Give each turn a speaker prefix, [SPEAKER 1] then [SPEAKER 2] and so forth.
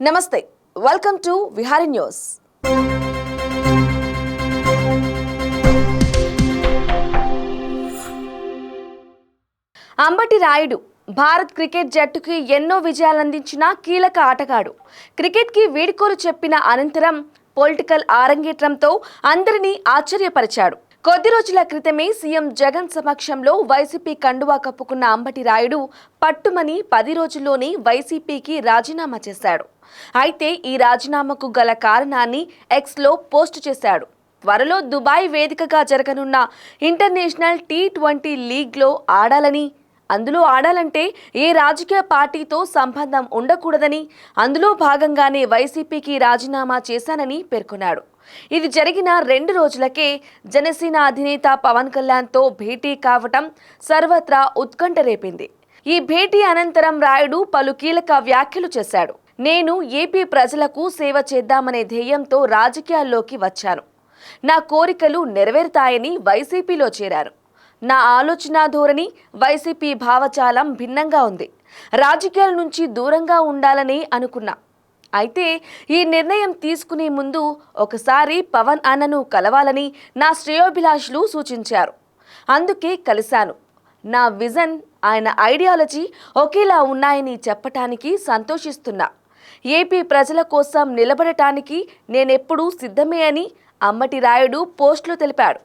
[SPEAKER 1] నమస్తే welcome to Vihari news. Ambati Rayudu Bharat cricket జట్టుకి ఎన్నో విజయాలందించిన కీలక ఆటగాడు. క్రికెట్కి వీడ్కోలు చెప్పిన అనంతరం పొలిటికల్ ఆరంగేట్రంతో అందరినీ ఆశ్చర్యపరిచాడు. కొద్ది రోజుల క్రితమే సీఎం జగన్ సమక్షంలో వైసీపీ కండువా కప్పుకున్న అంబటి రాయుడు పట్టుమని 10 రోజుల్లోనే వైసీపీకి రాజీనామా చేశాడు. అయితే ఈ రాజీనామాకు గల కారణాన్ని ఎక్స్లో పోస్ట్ చేశాడు. త్వరలో దుబాయ్ వేదికగా జరగనున్న ఇంటర్నేషనల్ T20 లీగ్లో ఆడాలని, అందులో ఆడాలంటే ఏ రాజకీయ పార్టీతో సంబంధం ఉండకూడదని, అందులో భాగంగానే వైసీపీకి రాజీనామా చేశానని పేర్కొన్నాడు. ఇది జరిగిన 2 రోజులకే జనసేన అధినేత పవన్ కళ్యాణ్తో భేటీ కావటం సర్వత్రా ఉత్కంఠ రేపింది. ఈ భేటీ అనంతరం రాయుడు పలు కీలక వ్యాఖ్యలు చేశాడు. నేను ఏపీ ప్రజలకు సేవ చేద్దామనే ధ్యేయంతో రాజకీయాల్లోకి వచ్చాను. నా కోరికలు నెరవేరుతాయని వైసీపీలో చేరాను. నా ఆలోచన ధోరణి, వైసీపీ భావజాలం భిన్నంగా ఉంది. రాజకీయాల నుంచి దూరంగా ఉండాలని అనుకున్నా. అయితే ఈ నిర్ణయం తీసుకునే ముందు ఒకసారి పవన్ అన్నను కలవాలని నా శ్రేయోభిలాషులు సూచించారు. అందుకే కలిశాను. నా విజన్, ఆయన ఐడియాలజీ ఒకేలా ఉన్నాయని చెప్పటానికి సంతోషిస్తున్నా. ఏపీ ప్రజల కోసం నిలబడటానికి నేనెప్పుడూ సిద్ధమే అని అంబటి రాయుడు పోస్టులో తెలిపాడు.